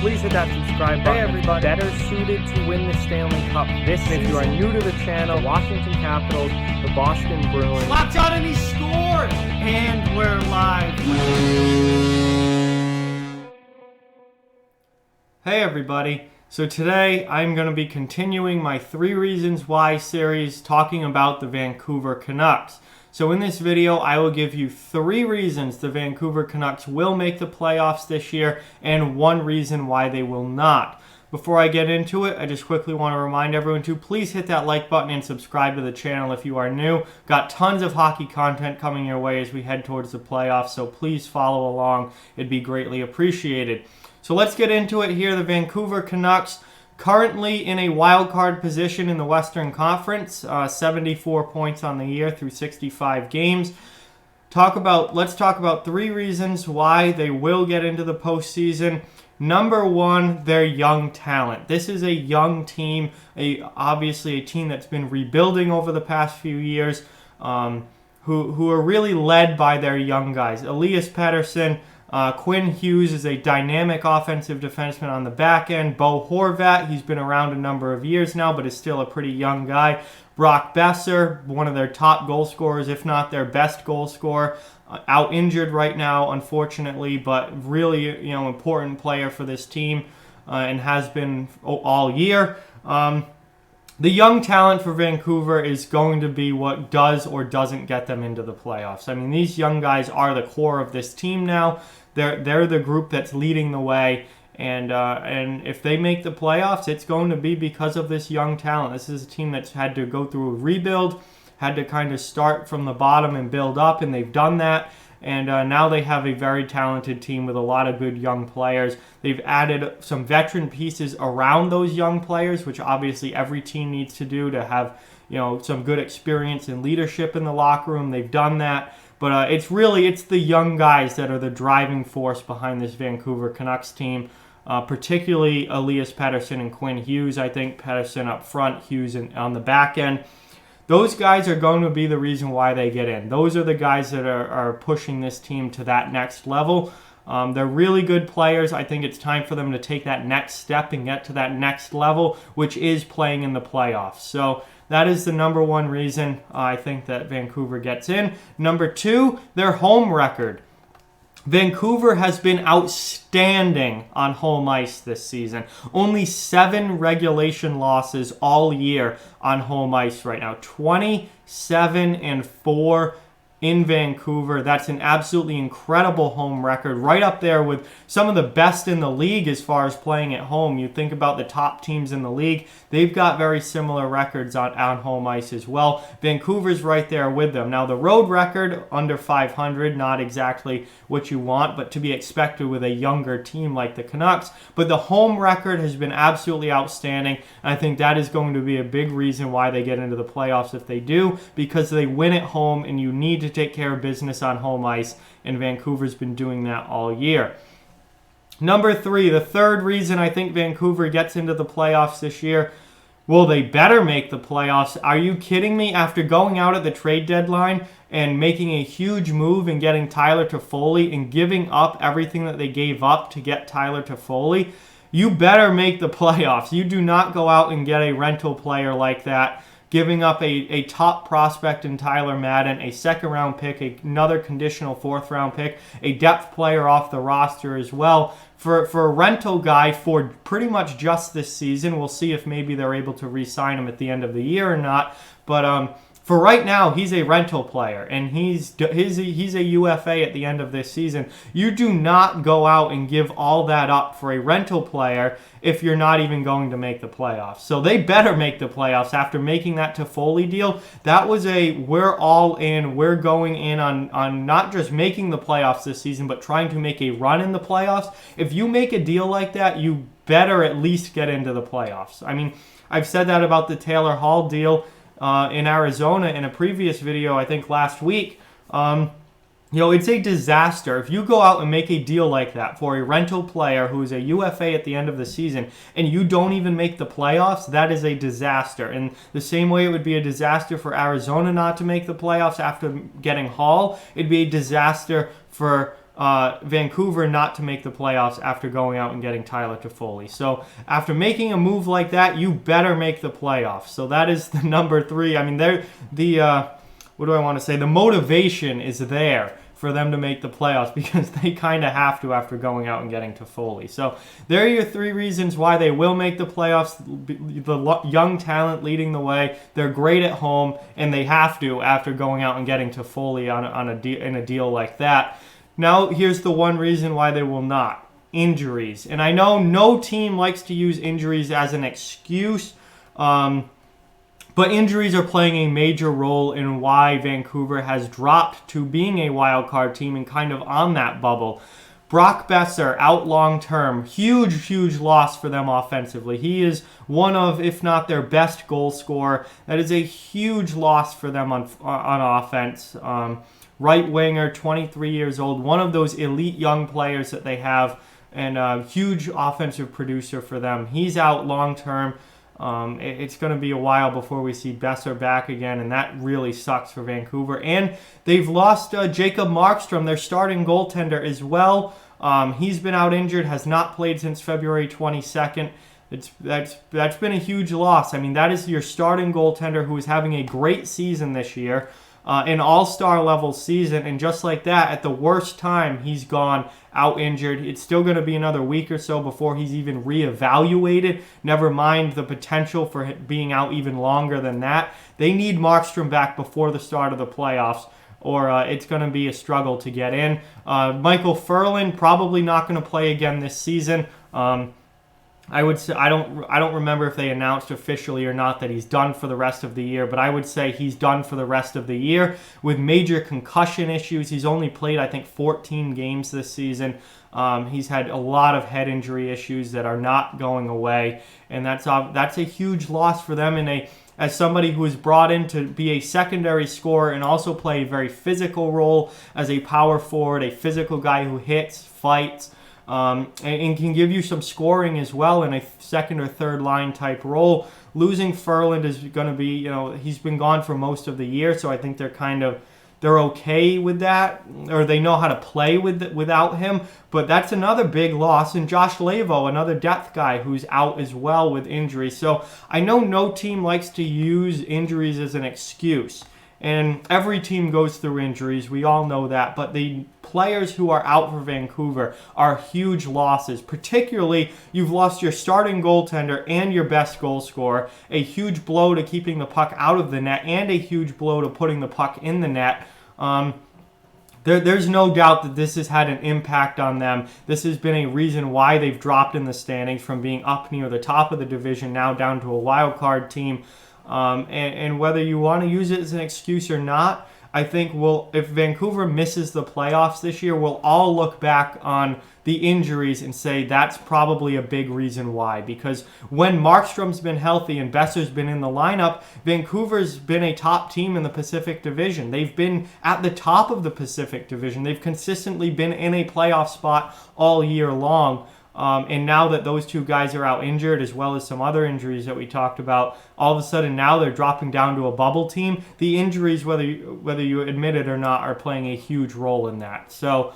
please hit that subscribe button. Hey everybody, better suited to win the Stanley Cup this season. If you are new to the channel, Washington Capitals, the Boston Bruins. Locked on and he scored! And we're live. Hey everybody. So today I'm going to be continuing my 3 Reasons Why series talking about the Vancouver Canucks. So in this video, I will give you 3 reasons the Vancouver Canucks will make the playoffs this year and 1 reason why they will not. Before I get into it, I just quickly want to remind everyone to please hit that like button and subscribe to the channel if you are new. Got tons of hockey content coming your way as we head towards the playoffs, so please follow along. It'd be greatly appreciated. So let's get into it here. The Vancouver Canucks currently in a wild card position in the Western Conference, 74 points on the year through 65 games. Let's talk about 3 reasons why they will get into the postseason. Number 1, their young talent. This is a young team, obviously a team that's been rebuilding over the past few years, who are really led by their young guys. Elias Pettersson, Quinn Hughes is a dynamic offensive defenseman on the back end. Bo Horvat, he's been around a number of years now, but is still a pretty young guy. Brock Besser, one of their top goal scorers, if not their best goal scorer. Out injured right now, unfortunately, but really, important player for this team and has been all year. The young talent for Vancouver is going to be what does or doesn't get them into the playoffs. I mean, these young guys are the core of this team now. They're the group that's leading the way, and if they make the playoffs, it's going to be because of this young talent. This is a team that's had to go through a rebuild, had to kind of start from the bottom and build up, and they've done that. And now they have a very talented team with a lot of good young players. They've added some veteran pieces around those young players, which obviously every team needs to do to have some good experience and leadership in the locker room. They've done that. But it's the young guys that are the driving force behind this Vancouver Canucks team, particularly Elias Pettersson and Quinn Hughes. I think Pettersson up front, Hughes on the back end. Those guys are going to be the reason why they get in. Those are the guys that are pushing this team to that next level. They're really good players. I think it's time for them to take that next step and get to that next level, which is playing in the playoffs. So that is the number 1 reason I think that Vancouver gets in. Number 2, their home record. Vancouver has been outstanding on home ice this season. Only 7 regulation losses all year on home ice right now. 27-4 in Vancouver. That's an absolutely incredible home record. Right up there with some of the best in the league as far as playing at home. You think about the top teams in the league. They've got very similar records on home ice as well. Vancouver's right there with them. Now the road record, under 500, not exactly what you want, but to be expected with a younger team like the Canucks. But the home record has been absolutely outstanding. And I think that is going to be a big reason why they get into the playoffs if they do, because they win at home and you need to take care of business on home ice, and Vancouver's been doing that all year. Number 3, the third reason I think Vancouver gets into the playoffs this year. Well, they better make the playoffs. Are you kidding me? After going out at the trade deadline and making a huge move and getting Tyler Toffoli and giving up everything that they gave up to get Tyler Toffoli, you better make the playoffs. You do not go out and get a rental player like that, giving up a top prospect in Tyler Madden, a second-round pick, another conditional 4th-round pick, a depth player off the roster as well. For a rental guy for pretty much just this season, we'll see if maybe they're able to re-sign him at the end of the year or not. But for right now, he's a rental player, and he's a UFA at the end of this season. You do not go out and give all that up for a rental player if you're not even going to make the playoffs. So they better make the playoffs after making that Toffoli deal. That was we're all in, we're going in on not just making the playoffs this season, but trying to make a run in the playoffs. If you make a deal like that, you better at least get into the playoffs. I mean, I've said that about the Taylor Hall deal in Arizona in a previous video, I think last week. It's a disaster. If you go out and make a deal like that for a rental player who is a UFA at the end of the season and you don't even make the playoffs, that is a disaster. And the same way it would be a disaster for Arizona not to make the playoffs after getting Hall, it'd be a disaster for Vancouver not to make the playoffs after going out and getting Tyler Toffoli. So after making a move like that, you better make the playoffs. So that is the number 3. I mean, what do I want to say? The motivation is there for them to make the playoffs because they kind of have to after going out and getting Toffoli. So there are your 3 reasons why they will make the playoffs. The young talent leading the way. They're great at home, and they have to after going out and getting Toffoli in a deal like that. Now, here's the one reason why they will not. Injuries. And I know no team likes to use injuries as an excuse, but injuries are playing a major role in why Vancouver has dropped to being a wild card team and kind of on that bubble. Brock Besser out long term. Huge loss for them offensively. He is one of, if not their best goal scorer. That is a huge loss for them on offense. Right winger, 23 years old. One of those elite young players that they have, and a huge offensive producer for them. He's out long term. It's going to be a while before we see Besser back again, and that really sucks for Vancouver. And they've lost Jacob Markstrom, their starting goaltender, as well. He's been out injured, has not played since February 22nd. That's been a huge loss. I mean, that is your starting goaltender who is having a great season this year, an all-star level season, and just like that, at the worst time, he's gone out injured. It's still going to be another week or so before he's even reevaluated. Never mind the potential for being out even longer than that. They need Markstrom back before the start of the playoffs, or it's going to be a struggle to get in. Michael Furlan probably not going to play again this season. I would say I don't remember if they announced officially or not that he's done for the rest of the year, but I would say he's done for the rest of the year with major concussion issues. He's only played, I think, 14 games this season. He's had a lot of head injury issues that are not going away, and that's a huge loss for them. And as somebody who was brought in to be a secondary scorer and also play a very physical role as a power forward, a physical guy who hits, fights, and can give you some scoring as well in a second or third line type role. Losing Furland is going to be, he's been gone for most of the year, so I think they're okay with that, or they know how to play without him. But that's another big loss. And Josh Lavo, another depth guy who's out as well with injury. So I know no team likes to use injuries as an excuse. And every team goes through injuries. We all know that. But the players who are out for Vancouver are huge losses. Particularly, you've lost your starting goaltender and your best goal scorer. A huge blow to keeping the puck out of the net and a huge blow to putting the puck in the net. There's no doubt that this has had an impact on them. This has been a reason why they've dropped in the standings from being up near the top of the division now down to a wild card team. And whether you want to use it as an excuse or not, I think if Vancouver misses the playoffs this year, we'll all look back on the injuries and say that's probably a big reason why. Because when Markstrom's been healthy and Besser's been in the lineup, Vancouver's been a top team in the Pacific Division. They've been at the top of the Pacific Division. They've consistently been in a playoff spot all year long. And now that those two guys are out injured, as well as some other injuries that we talked about, all of a sudden now they're dropping down to a bubble team. The injuries, whether you admit it or not, are playing a huge role in that. So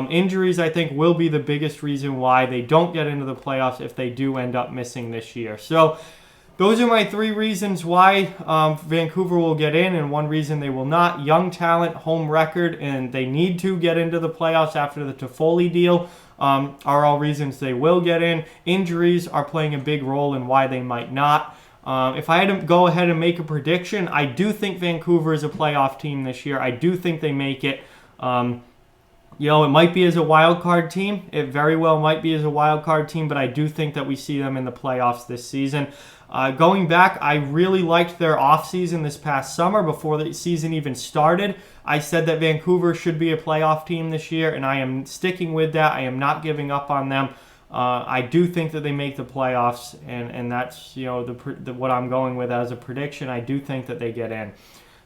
injuries, I think, will be the biggest reason why they don't get into the playoffs if they do end up missing this year. So those are my 3 reasons why Vancouver will get in, and one reason they will not. Young talent, home record, and they need to get into the playoffs after the Toffoli deal. Are all reasons they will get in. Injuries are playing a big role in why they might not. If I had to go ahead and make a prediction, I do think Vancouver is a playoff team this year. I do think they make it. It might be as a wild card team. It very well might be as a wild card team, but I do think that we see them in the playoffs this season. Going back, I really liked their offseason this past summer before the season even started. I said that Vancouver should be a playoff team this year, and I am sticking with that. I am not giving up on them. I do think that they make the playoffs, and that's what I'm going with as a prediction. I do think that they get in.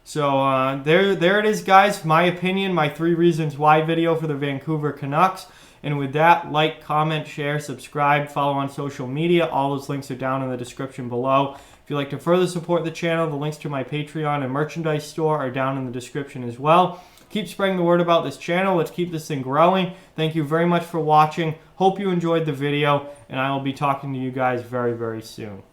So there it is, guys. My opinion, my 3 reasons why video for the Vancouver Canucks. And with that, like, comment, share, subscribe, follow on social media. All those links are down in the description below. If you'd like to further support the channel, the links to my Patreon and merchandise store are down in the description as well. Keep spreading the word about this channel. Let's keep this thing growing. Thank you very much for watching. Hope you enjoyed the video, and I will be talking to you guys very, very soon.